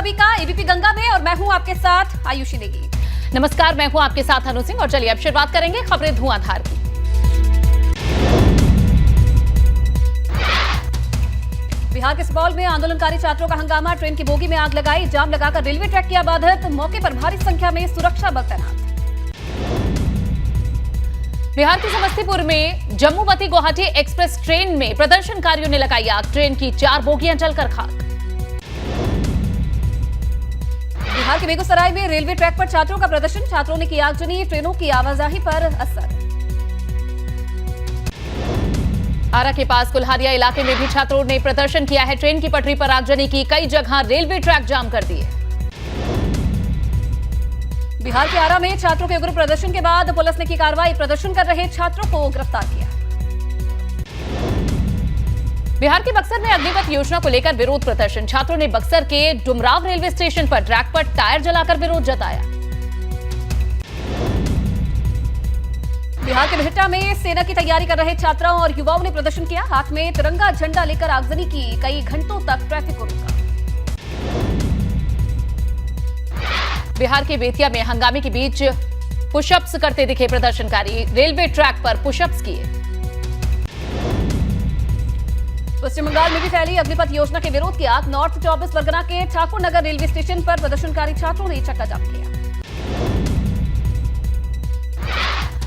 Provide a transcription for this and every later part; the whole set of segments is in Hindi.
सभी का एबीपी गंगा में और मैं हूं आपके साथ आयुषी नेगी। नमस्कार, मैं हूं आपके साथ अनु सिंह और चलिए अब शुरुआत करेंगे खबरें धुआंधार की। बिहार के सुपौल में आंदोलनकारी छात्रों का हंगामा, ट्रेन की बोगी में आग लगाई, जाम लगाकर रेलवे ट्रैक किया बाधित, मौके पर भारी संख्या में सुरक्षा बल तैनात। बिहार के समस्तीपुर में जम्मूवती गुवाहाटी एक्सप्रेस ट्रेन में प्रदर्शनकारियों ने लगाई आग, ट्रेन की 4 बोगियां जलकर खाक। बिहार के बेगूसराय में रेलवे ट्रैक पर छात्रों का प्रदर्शन, छात्रों ने की आगजनी, ट्रेनों की आवाजाही पर असर। आरा के पास कुल्हारिया इलाके में भी छात्रों ने प्रदर्शन किया है, ट्रेन की पटरी पर आगजनी की, कई जगह रेलवे ट्रैक जाम कर दिए। बिहार के आरा में छात्रों के उग्र प्रदर्शन के बाद पुलिस ने की कार्रवाई, प्रदर्शन कर रहे छात्रों को गिरफ्तार किया। बिहार के बक्सर में अग्निपथ योजना को लेकर विरोध प्रदर्शन, छात्रों ने बक्सर के डुमराव रेलवे स्टेशन पर ट्रैक पर टायर जलाकर विरोध जताया। बिहार के बिहटा में सेना की तैयारी कर रहे छात्राओं और युवाओं ने प्रदर्शन किया, हाथ में तिरंगा झंडा लेकर आगजनी की, कई घंटों तक ट्रैफिक को रोका। बिहार के बेतिया में हंगामे के बीच पुशअप्स करते दिखे प्रदर्शनकारी, रेलवे ट्रैक पर पुशअप्स किए। पश्चिम बंगाल में भी फैली अग्निपथ योजना के विरोध की आग, नॉर्थ 24 परगना के ठाकुर नगर रेलवे स्टेशन पर प्रदर्शनकारी छात्रों ने चक्का जाम किया।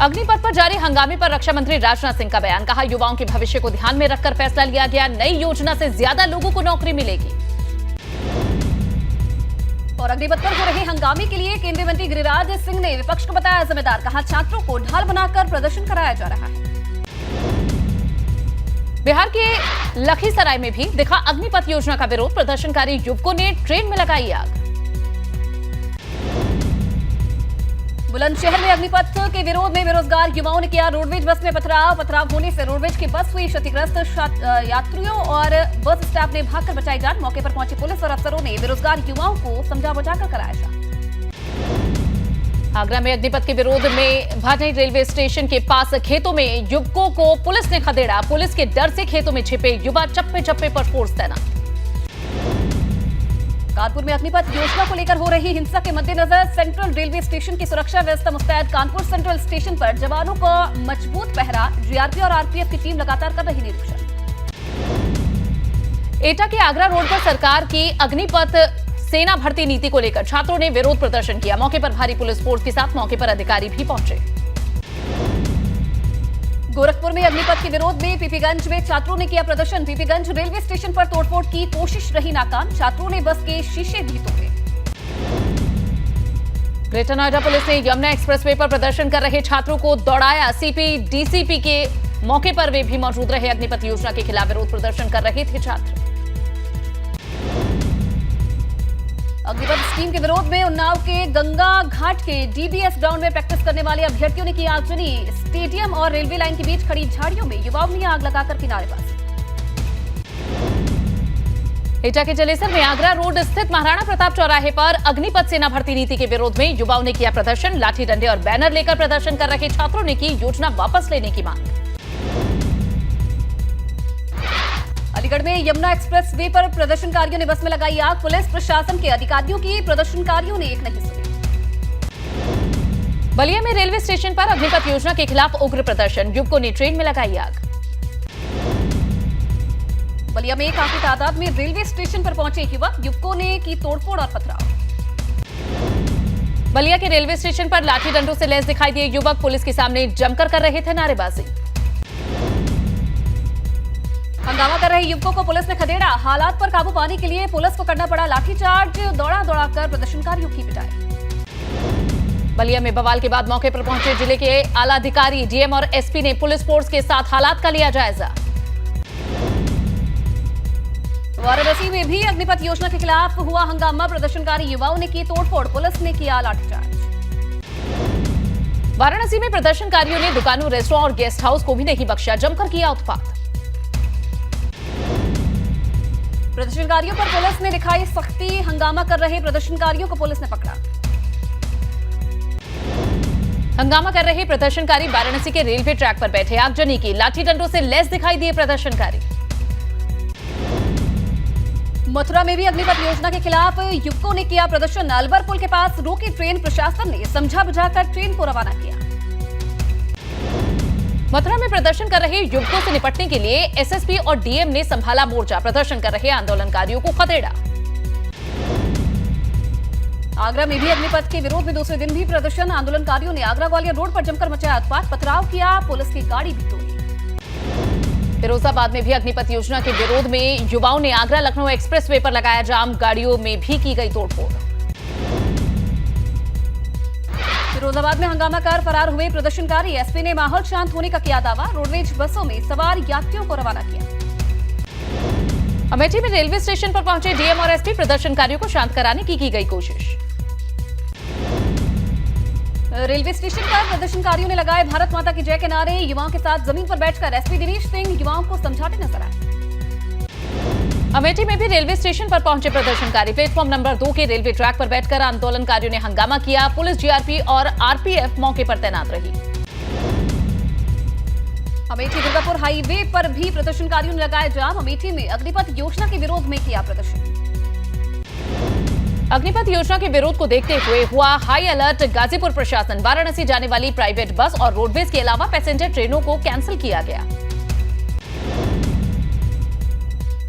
अग्निपथ पर जारी हंगामे पर रक्षा मंत्री राजनाथ सिंह का बयान, कहा युवाओं के भविष्य को ध्यान में रखकर फैसला लिया गया, नई योजना से ज्यादा लोगों को नौकरी मिलेगी। और अग्निपथ पर हो रहे हंगामे के लिए केंद्रीय मंत्री गिरिराज सिंह ने विपक्ष को बताया जिम्मेदार, कहा छात्रों को ढाल बनाकर प्रदर्शन कराया जा रहा है। बिहार के लखीसराय में भी दिखा अग्निपथ योजना का विरोध, प्रदर्शनकारी युवकों ने ट्रेन में लगाई आग। बुलंदशहर में अग्निपथ के विरोध में बेरोजगार युवाओं ने किया रोडवेज बस में पथराव होने से रोडवेज की बस हुई क्षतिग्रस्त, यात्रियों और बस स्टाफ ने भागकर बचाई जान, मौके पर पहुंची पुलिस और अफसरों ने बेरोजगार युवाओं को समझा बुझाकर कराया शांत। आगरा में अग्निपथ के विरोध में भाटनी रेलवे स्टेशन के पास खेतों में युवकों को पुलिस ने खदेड़ा, पुलिस के डर से खेतों में छिपे युवा, चप्पे चप्पे पर फोर्स तैनात। कानपुर में अग्निपथ योजना को लेकर हो रही हिंसा के मद्देनजर सेंट्रल रेलवे स्टेशन की सुरक्षा व्यवस्था मुस्तैद, कानपुर सेंट्रल स्टेशन पर जवानों का मजबूत पहरा, जीआरपी और आरपीएफ की टीम लगातार कर रही निरीक्षण। एटा के आगरा रोड पर सरकार की अग्निपथ सेना भर्ती नीति को लेकर छात्रों ने विरोध प्रदर्शन किया, मौके पर भारी पुलिस फोर्स के साथ मौके पर अधिकारी भी पहुंचे। गोरखपुर में अग्निपथ के विरोध में पीपीगंज में छात्रों ने किया प्रदर्शन, पीपीगंज रेलवे स्टेशन पर तोड़फोड़ की कोशिश रही नाकाम, छात्रों ने बस के शीशे भी तोड़े। ग्रेटर नोएडा पुलिस ने यमुना एक्सप्रेसवे पर प्रदर्शन कर रहे छात्रों को दौड़ाया, सीपी डीसीपी के मौके पर वे भी मौजूद रहे, अग्निपथ योजना के खिलाफ विरोध प्रदर्शन कर रहे थे छात्र। अग्निपथ स्कीम के विरोध में उन्नाव के गंगा घाट के डीबीएस ग्राउंड में प्रैक्टिस करने वाले अभ्यर्थियों ने की आगजनी, स्टेडियम और रेलवे लाइन के बीच खड़ी झाड़ियों में युवाओं ने आग लगाकर की नारेबाजी। एटा के जलेसर में आगरा रोड स्थित महाराणा प्रताप चौराहे पर अग्निपथ सेना भर्ती नीति के विरोध में युवाओं ने किया प्रदर्शन, लाठी डंडे और बैनर लेकर प्रदर्शन कर रहे छात्रों ने की योजना वापस लेने की मांग। अलीगढ़ में यमुना एक्सप्रेस वे पर प्रदर्शनकारियों ने बस में लगाई आग, पुलिस प्रशासन के अधिकारियों की प्रदर्शनकारियों ने एक नहीं सुनी। बलिया में रेलवे स्टेशन पर अग्निपथ योजना के खिलाफ उग्र प्रदर्शन, युवकों ने ट्रेन में लगाई आग। बलिया में काफी तादाद में रेलवे स्टेशन पर पहुंचे युवक, युवकों ने की तोड़फोड़ और पथराव। बलिया के रेलवे स्टेशन पर लाठी डंडों से लैस दिखाई दिए युवक, पुलिस के सामने जमकर कर रहे थे नारेबाजी। हंगामा कर रहे युवकों को पुलिस ने खदेड़ा, हालात पर काबू पाने के लिए पुलिस को करना पड़ा लाठीचार्ज, दौड़ा कर प्रदर्शनकारियों की पिटाई। बलिया में बवाल के बाद मौके पर पहुंचे जिले के आला अधिकारी, डीएम और एसपी ने पुलिस फोर्स के साथ हालात का लिया जायजा। वाराणसी में भी अग्निपथ योजना के खिलाफ हुआ हंगामा, प्रदर्शनकारी युवाओं ने की तोड़फोड़, पुलिस ने किया लाठीचार्ज। वाराणसी में प्रदर्शनकारियों ने दुकानों, रेस्टोरेंट और गेस्ट हाउस को भी नहीं बख्शा, जमकर किया उत्पात। प्रदर्शनकारियों पर पुलिस ने दिखाई सख्ती, हंगामा कर रहे प्रदर्शनकारियों को पुलिस ने पकड़ा। हंगामा कर रहे प्रदर्शनकारी वाराणसी के रेलवे ट्रैक पर बैठे, आगजनी की, लाठी डंडों से लैस दिखाई दिए प्रदर्शनकारी। मथुरा में भी अग्निपथ योजना के खिलाफ युवकों ने किया प्रदर्शन। अलवर पुल के पास रोकी ट्रेन, प्रशासन ने समझा बुझाकर ट्रेन को रवाना किया। मथुरा में प्रदर्शन कर रहे युवकों से निपटने के लिए एसएसपी और डीएम ने संभाला मोर्चा। प्रदर्शन कर रहे आंदोलनकारियों को खदेड़ा। आगरा में भी अग्निपथ के विरोध में दूसरे दिन भी प्रदर्शन। आंदोलनकारियों ने आगरा ग्वालियर रोड पर जमकर मचाया उत्पात, पथराव किया, पुलिस की गाड़ी भी तोड़ी। फिरोजाबाद में भी अग्निपथ योजना के विरोध में युवाओं ने आगरा लखनऊ एक्सप्रेसवे पर लगाया जाम। गाड़ियों में भी की गई तोड़फोड़। फिरोजाबाद में हंगामा कर फरार हुए प्रदर्शनकारी। एसपी ने माहौल शांत होने का किया दावा। रोडवेज बसों में सवार यात्रियों को रवाना किया। अमेठी में रेलवे स्टेशन पर पहुंचे डीएम और एसपी। प्रदर्शनकारियों को शांत कराने की गई कोशिश। रेलवे स्टेशन पर प्रदर्शनकारियों ने लगाए भारत माता की जय के नारे। युवाओं के साथ जमीन पर बैठकर एसपी दिनेश सिंह युवाओं को समझाते नजर आए। अमेठी में भी रेलवे स्टेशन पर पहुंचे प्रदर्शनकारी। प्लेटफॉर्म नंबर 2 के रेलवे ट्रैक पर बैठकर आंदोलनकारियों ने हंगामा किया। पुलिस, जीआरपी और आरपीएफ मौके पर तैनात रही। अमेठी दुर्गापुर हाईवे पर भी प्रदर्शनकारियों ने लगाया जाम। अमेठी में अग्निपथ योजना के विरोध में किया प्रदर्शन। अग्निपथ योजना के विरोध को देखते हुए हुआ हाई अलर्ट। गाजीपुर प्रशासन, वाराणसी जाने वाली प्राइवेट बस और रोडवेज के अलावा पैसेंजर ट्रेनों को कैंसिल किया गया।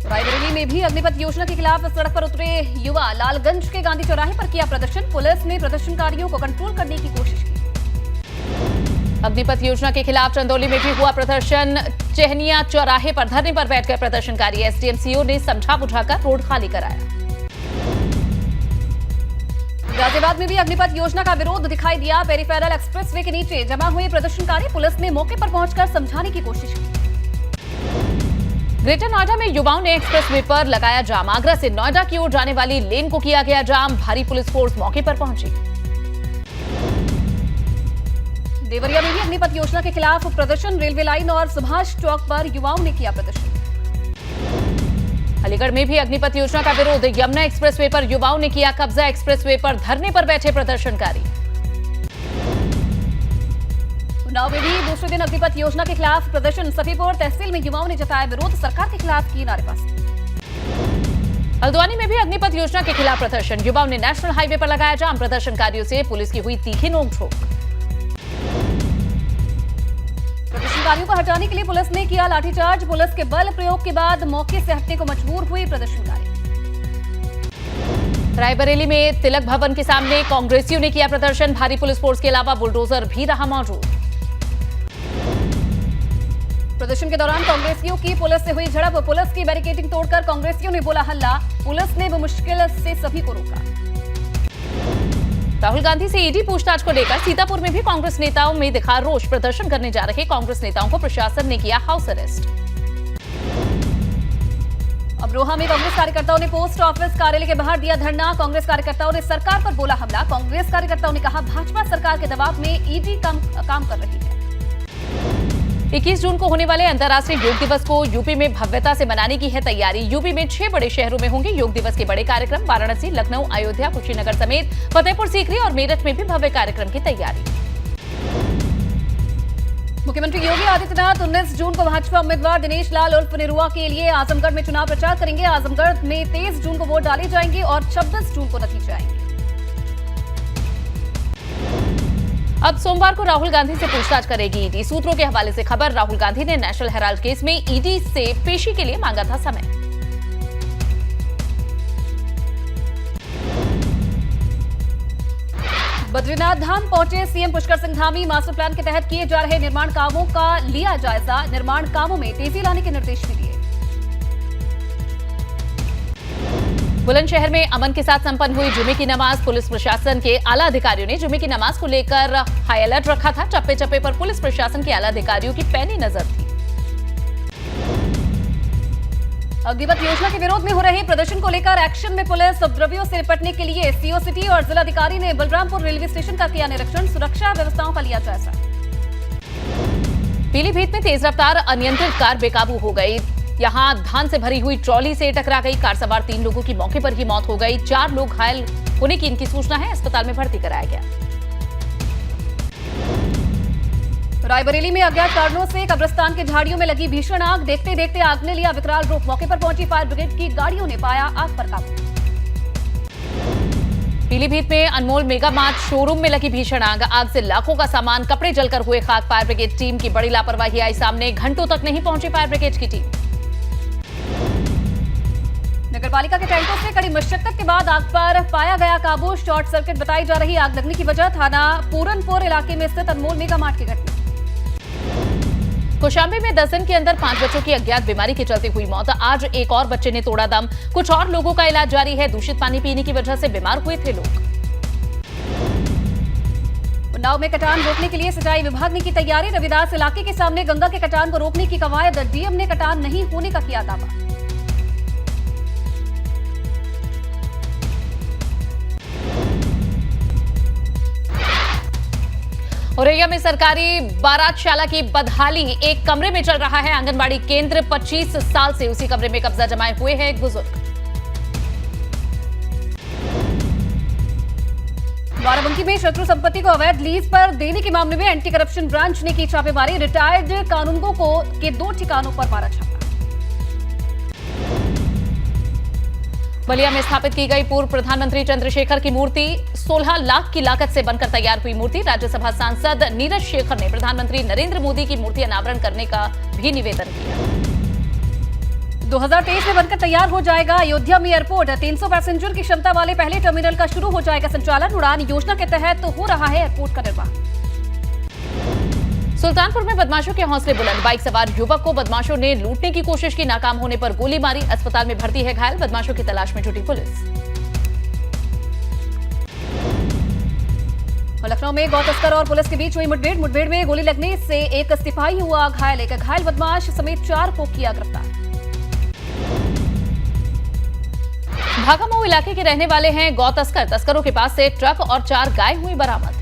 रायबरेली में भी अग्निपथ योजना के खिलाफ सड़क पर उतरे युवा। लालगंज के गांधी चौराहे पर किया प्रदर्शन। पुलिस ने प्रदर्शनकारियों को कंट्रोल करने की कोशिश की। अग्निपथ योजना के खिलाफ चंदौली में भी हुआ प्रदर्शन। चहनिया चौराहे पर धरने पर बैठकर प्रदर्शनकारी। एसडीएम सीओ ने समझा बुझाकर रोड खाली कराया। गाजियाबाद में भी अग्निपथ योजना का विरोध दिखाई दिया। पेरिफेरल एक्सप्रेसवे के नीचे जमा हुए प्रदर्शनकारी। पुलिस ने मौके पर पहुंचकर समझाने की कोशिश की। ग्रेटर नोएडा में युवाओं ने एक्सप्रेसवे पर लगाया जाम। आगरा से नोएडा की ओर जाने वाली लेन को किया गया जाम। भारी पुलिस फोर्स मौके पर पहुंची। देवरिया में भी अग्निपथ योजना के खिलाफ प्रदर्शन। रेलवे लाइन और सुभाष चौक पर युवाओं ने किया प्रदर्शन। अलीगढ़ में भी अग्निपथ योजना का विरोध। यमुना एक्सप्रेसवे पर युवाओं ने किया कब्जा। एक्सप्रेसवे पर धरने पर बैठे प्रदर्शनकारी। उन्नाव में भी दूसरे दिन अग्निपथ योजना के खिलाफ प्रदर्शन। सफीपुर तहसील में युवाओं ने जताया विरोध। सरकार के खिलाफ की नारेबाजी। हल्द्वानी में भी अग्निपथ योजना के खिलाफ प्रदर्शन। युवाओं ने नेशनल हाईवे पर लगाया जाम। प्रदर्शनकारियों से पुलिस की हुई तीखी नोकझोंक। प्रदर्शनकारियों को हटाने के लिए पुलिस ने किया लाठीचार्ज। पुलिस के बल प्रयोग के बाद मौके से हटने को मजबूर हुए प्रदर्शनकारी। रायबरेली में तिलक भवन के सामने कांग्रेसियों ने किया प्रदर्शन। भारी पुलिस फोर्स के अलावा बुलडोजर भी रहा मौजूद। प्रदर्शन के दौरान कांग्रेसियों की पुलिस से हुई झड़प। पुलिस की बैरिकेडिंग तोड़कर कांग्रेसियों ने बोला हल्ला। पुलिस ने मुश्किल से सभी को रोका। राहुल गांधी से ईडी पूछताछ को लेकर सीतापुर में भी कांग्रेस नेताओं में दिखा रोष। प्रदर्शन करने जा रहे कांग्रेस नेताओं को प्रशासन ने किया हाउस अरेस्ट। अमरोहा में कांग्रेस कार्यकर्ताओं ने पोस्ट ऑफिस कार्यालय के बाहर दिया धरना। कांग्रेस कार्यकर्ताओं ने सरकार पर बोला हमला। कांग्रेस कार्यकर्ताओं ने कहा भाजपा सरकार के दबाव में ईडी काम कर रही है। 21 जून को होने वाले अंतर्राष्ट्रीय योग दिवस को यूपी में भव्यता से मनाने की है तैयारी। यूपी में 6 बड़े शहरों में होंगे योग दिवस के बड़े कार्यक्रम। वाराणसी, लखनऊ, अयोध्या, कुशीनगर समेत फतेहपुर सीकरी और मेरठ में भी भव्य कार्यक्रम की तैयारी। मुख्यमंत्री योगी आदित्यनाथ 19 जून को भाजपा उम्मीदवार दिनेश लाल उर्फ निरुआ के लिए आजमगढ़ में चुनाव प्रचार करेंगे। आजमगढ़ में 23 जून को वोट डाले जाएंगे और 26 जून को नतीजे आएंगे। अब सोमवार को राहुल गांधी से पूछताछ करेगी ईडी। सूत्रों के हवाले से खबर, राहुल गांधी ने नेशनल हेराल्ड केस में ईडी से पेशी के लिए मांगा था समय। बद्रीनाथ धाम पहुंचे CM Pushkar Singh Dhami. Master plan के तहत किए जा रहे निर्माण कामों का लिया जायजा। निर्माण कामों में तेजी लाने के निर्देश भी दिए। बुलंदशहर में अमन के साथ संपन्न हुई जुमे की नमाज। पुलिस प्रशासन के आला अधिकारियों ने जुमे की नमाज को लेकर हाई अलर्ट रखा था। चप्पे चप्पे पर पुलिस प्रशासन के आला अधिकारियों की पैनी नजर थी। अग्निपथ योजना के विरोध में हो रहे प्रदर्शन को लेकर एक्शन में पुलिस। उपद्रवियों से निपटने के लिए सीओ सिटी और जिलाधिकारी ने बलरामपुर रेलवे स्टेशन का किया निरीक्षण। सुरक्षा व्यवस्थाओं का लिया जायजा। पीलीभीत में तेज रफ्तार अनियंत्रित कार बेकाबू हो गई। यहां धान से भरी हुई ट्रॉली से टकरा गई। कार सवार 3 लोगों की मौके पर ही मौत हो गई। 4 लोग घायल होने की इनकी सूचना है। अस्पताल में भर्ती कराया गया। रायबरेली में अज्ञात कारणों से कब्रिस्तान की झाड़ियों में लगी भीषण आग। देखते देखते आग ने लिया विकराल रूप। मौके पर पहुंची फायर ब्रिगेड की गाड़ियों ने पाया आग पर काबू। पीलीभीत में अनमोल मेगा मार्ट शोरूम में लगी भीषण आग। आग से लाखों का सामान, कपड़े जलकर हुए खाक। फायर ब्रिगेड टीम की बड़ी लापरवाही आई सामने। घंटों तक नहीं पहुंची फायर ब्रिगेड की टीम। नगरपालिका के टैंकों से कड़ी मशक्कत के बाद आग पर पाया गया काबू। शॉर्ट सर्किट बताई जा रही आग लगने की वजह। थाना पूरनपुर इलाके में स्थित अनमोल मेगा मार्ट की घटना। कौशाम्बी में 10 दिन के अंदर 5 बच्चों की अज्ञात बीमारी के चलते हुई मौत। आज एक और बच्चे ने तोड़ा दम। कुछ और लोगों का इलाज जारी है। दूषित पानी पीने की वजह से बीमार हुए थे लोग। उन्नाव में कटान रोकने के लिए सिंचाई विभाग ने की तैयारी। रविदास इलाके के सामने गंगा के कटान को रोकने की कवायद। डीएम ने कटान नहीं होने का किया दावा। औरैया में सरकारी बारातशाला की बदहाली। एक कमरे में चल रहा है आंगनबाड़ी केंद्र। 25 साल से उसी कमरे में कब्जा जमाए हुए हैं एक बुजुर्ग। बाराबंकी में शत्रु संपत्ति को अवैध लीज पर देने के मामले में एंटी करप्शन ब्रांच ने की छापेमारी। रिटायर्ड कानूनगो के 2 ठिकानों पर मारा छापा। बलिया में स्थापित की गई पूर्व प्रधानमंत्री चंद्रशेखर की मूर्ति। 16 लाख की लागत से बनकर तैयार हुई मूर्ति। राज्यसभा सांसद नीरज शेखर ने प्रधानमंत्री नरेंद्र मोदी की मूर्ति अनावरण करने का भी निवेदन किया। 2023 में बनकर तैयार हो जाएगा अयोध्या में एयरपोर्ट। 300 पैसेंजर की क्षमता वाले पहले टर्मिनल का शुरू हो जाएगा संचालन। उड़ान योजना के तहत हो रहा है एयरपोर्ट का निर्माण। सुल्तानपुर में बदमाशों के हौसले बुलंद। बाइक सवार युवक को बदमाशों ने लूटने की कोशिश की। नाकाम होने पर गोली मारी। अस्पताल में भर्ती है घायल। बदमाशों की तलाश में जुटी पुलिस। लखनऊ में गौ तस्कर और पुलिस के बीच हुई मुठभेड़ में गोली लगने से एक सिपाही हुआ घायल। एक घायल बदमाश समेत 4 को किया गिरफ्तार। भागामऊ इलाके के रहने वाले हैं गौ तस्कर। तस्करों के पास से ट्रक और 4 गाय हुई बरामद।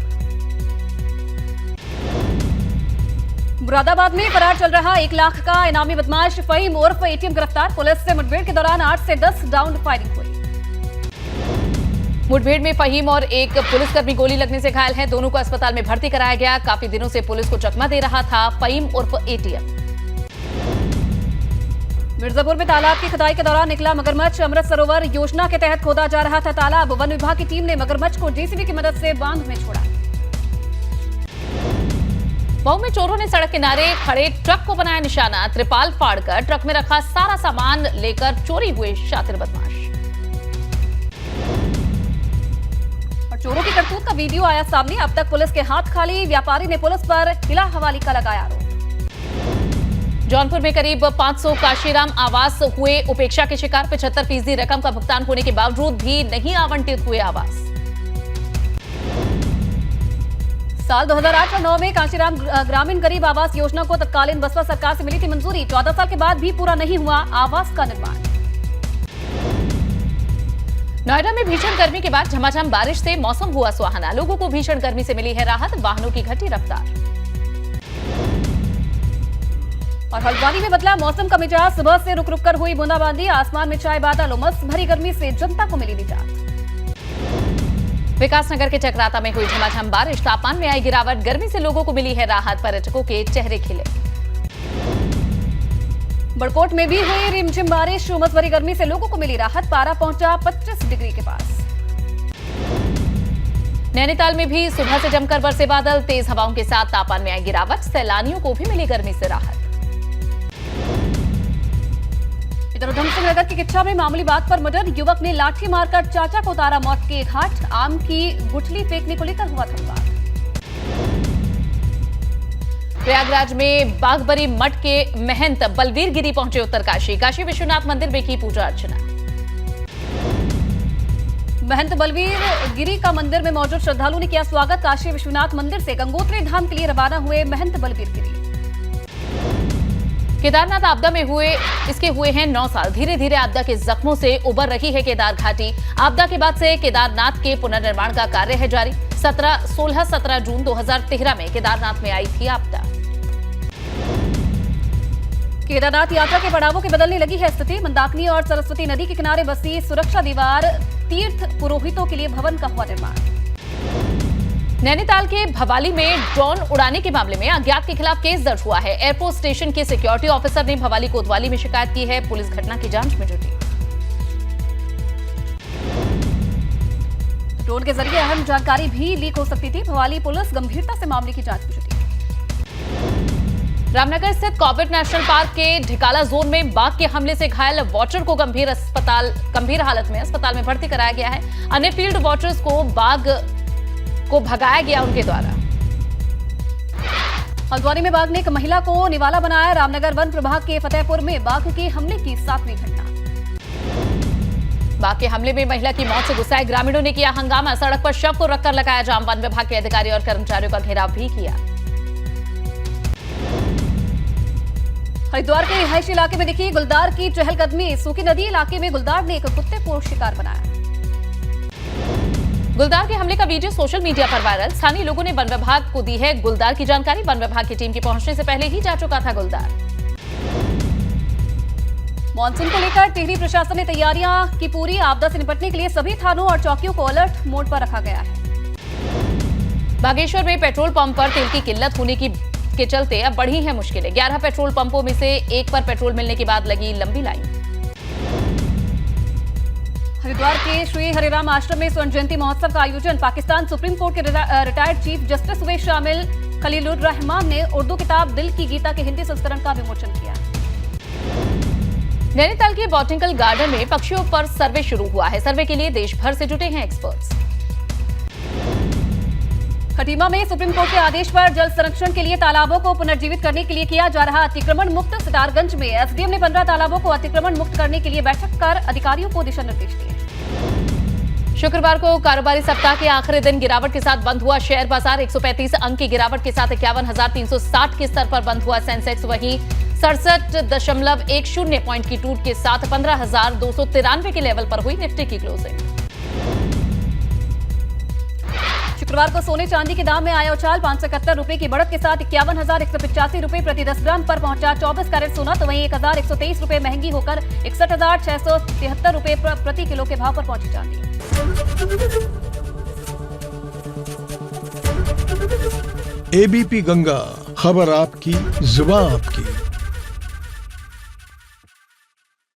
मुरादाबाद में फरार चल रहा 1 लाख का इनामी बदमाश फहीम उर्फ एटीएम गिरफ्तार। पुलिस से मुठभेड़ के दौरान 8 से 10 राउंड फायरिंग हुई। मुठभेड़ में फहीम और एक पुलिसकर्मी गोली लगने से घायल है। दोनों को अस्पताल में भर्ती कराया गया। काफी दिनों से पुलिस को चकमा दे रहा था फहीम उर्फ एटीएम। मिर्जापुर में तालाब की खुदाई के दौरान निकला मगरमच्छ। अमृत सरोवर योजना के तहत खोदा जा रहा था तालाब। वन विभाग की टीम ने मगरमच्छ को जेसीबी की मदद से बांध में छोड़ा। मऊ में चोरों ने सड़क किनारे खड़े ट्रक को बनाया निशाना। त्रिपाल फाड़कर ट्रक में रखा सारा सामान लेकर चोरी हुए शातिर बदमाश। और चोरों की करतूत का वीडियो आया सामने। अब तक पुलिस के हाथ खाली। व्यापारी ने पुलिस पर हिला हवाली का लगाया आरोप। जौनपुर में करीब 500 काशीराम आवास हुए उपेक्षा के शिकार। 75% रकम का भुगतान होने के बावजूद भी नहीं आवंटित हुए आवास। साल 2008 और 9 में कांशीराम ग्रामीण गरीब आवास योजना को तत्कालीन बसपा सरकार से मिली थी मंजूरी। 14 साल के बाद भी पूरा नहीं हुआ आवास का निर्माण। नोएडा में भीषण गर्मी के बाद झमाझम बारिश से मौसम हुआ सुहाना। लोगों को भीषण गर्मी से मिली है राहत। वाहनों की घटी रफ्तार। और हल्द्वानी में बदला मौसम का मिजाज। सुबह से रुक रुक कर हुई बूंदाबांदी। आसमान में छाए बादल। उमस भरी गर्मी से जनता को मिली निजात। विकासनगर के चक्राता में हुई झमाझम बारिश। तापमान में आई गिरावट। गर्मी से लोगों को मिली है राहत। पर्यटकों के चेहरे खिले। बड़कोट में भी हुई रिमझिम बारिश। उमस भरी गर्मी से लोगों को मिली राहत। पारा पहुंचा 25 डिग्री के पास। नैनीताल में भी सुबह से जमकर बरसे बादल। तेज हवाओं के साथ तापमान में आई गिरावट। सैलानियों को भी मिली गर्मी से राहत। इधर उधमसिंह नगर की किच्छा में मामूली बात पर मर्डर। युवक ने लाठी मारकर चाचा को उतारा मौत के घाट। आम की गुठली फेंकने को लेकर हुआ था विवाद। प्रयागराज में बागबरी मठ के महंत बलवीर गिरी पहुंचे उत्तरकाशी। काशी विश्वनाथ मंदिर में की पूजा अर्चना। महंत बलवीर गिरी का मंदिर में मौजूद श्रद्धालुओं ने किया स्वागत। काशी विश्वनाथ मंदिर से गंगोत्री धाम के लिए रवाना हुए महंत बलवीर गिरी। केदारनाथ आपदा में हुए हैं 9 साल। धीरे धीरे आपदा के जख्मों से उबर रही है केदार घाटी। आपदा के बाद से केदारनाथ के पुनर्निर्माण का कार्य है जारी। 16-17 जून 2013 में केदारनाथ में आई थी आपदा। केदारनाथ यात्रा के पड़ावों के बदलने लगी है स्थिति। मंदाकिनी और सरस्वती नदी के किनारे बसी सुरक्षा दीवार। तीर्थ पुरोहितों के लिए भवन का हुआ निर्माण। नैनीताल के भवाली में ड्रोन उड़ाने के मामले में अज्ञात के खिलाफ केस दर्ज हुआ है। एयरपोर्ट स्टेशन के सिक्योरिटी ऑफिसर ने भवाली कोतवाली में शिकायत की है। पुलिस घटना की जांच में जुटी। ड्रोन के जरिए अहम जानकारी भी लीक हो सकती थी। भवाली पुलिस गंभीरता से मामले की जांच में जुटी। रामनगर स्थित कॉर्बेट नेशनल पार्क के ढिकाला जोन में बाघ के हमले से घायल वॉचर को गंभीर हालत में अस्पताल में भर्ती कराया गया है। अन्य फील्ड वॉचर्स को बाघ को भगाया गया उनके द्वारा। हल्द्वानी में बाघ ने एक महिला को निवाला बनाया। रामनगर वन प्रभाग के फतेहपुर में बाघ के हमले की 7वीं घटना। बाघ के हमले में महिला की मौत से गुस्साए ग्रामीणों ने किया हंगामा। सड़क पर शव को रखकर लगाया जाम। वन विभाग के अधिकारी और कर्मचारियों का घेराव भी किया। हरिद्वार के रिहायशी इलाके में दिखी गुलदार की चहलकदमी। सूखी नदी इलाके में गुलदार ने एक कुत्ते को शिकार बनाया। गुलदार के हमले का वीडियो सोशल मीडिया पर वायरल। स्थानीय लोगों ने वन विभाग को दी है गुलदार की जानकारी। वन विभाग की टीम के पहुंचने से पहले ही जा चुका था गुलदार। मानसून को लेकर टिहरी प्रशासन ने तैयारियां की पूरी। आपदा से निपटने के लिए सभी थानों और चौकियों को अलर्ट मोड पर रखा गया है। बागेश्वर में पेट्रोल पंप पर तेल की किल्लत होने के चलते अब बढ़ी है मुश्किलें। 11 पेट्रोल पंपों में से एक पर पेट्रोल मिलने के बाद लगी लंबी लाइन। हरिद्वार के श्री हरिराम आश्रम में स्वर्ण जयंती महोत्सव का आयोजन। पाकिस्तान सुप्रीम कोर्ट के रिटायर्ड चीफ जस्टिस हुए शामिल। खलीलुर रहमान ने उर्दू किताब दिल की गीता के हिंदी संस्करण का विमोचन किया। नैनीताल के बॉटनिकल गार्डन में पक्षियों पर सर्वे शुरू हुआ है। सर्वे के लिए देश भर से जुटे हैं एक्सपर्ट्स। खटीमा में सुप्रीम कोर्ट के आदेश पर जल संरक्षण के लिए तालाबों को पुनर्जीवित करने के लिए किया जा रहा अतिक्रमण मुक्त। सितारगंज में एसडीएम ने 15 तालाबों को अतिक्रमण मुक्त करने के लिए बैठक कर अधिकारियों को दिशा निर्देश दिए। शुक्रवार को कारोबारी सप्ताह के आखिरी दिन गिरावट के साथ बंद हुआ शेयर बाजार। 135 अंक की गिरावट के साथ 51,360 के स्तर पर बंद हुआ सेंसेक्स। वहीं 67.10 पॉइंट की टूट के साथ 15,293 के लेवल पर हुई निफ्टी की क्लोजिंग। शुक्रवार को सोने चांदी के दाम में आया उछाल। 571 रुपए की बढ़त के साथ 51,185 रुपए प्रति 10 ग्राम पर पहुंचा 24 कैरेट सोना। तो वहीं 1,123 रुपए महंगी होकर 61,673 रुपए प्रति किलो के भाव पर पहुंची चांदी। एबीपी गंगा, खबर आपकी, जुबान आपकी।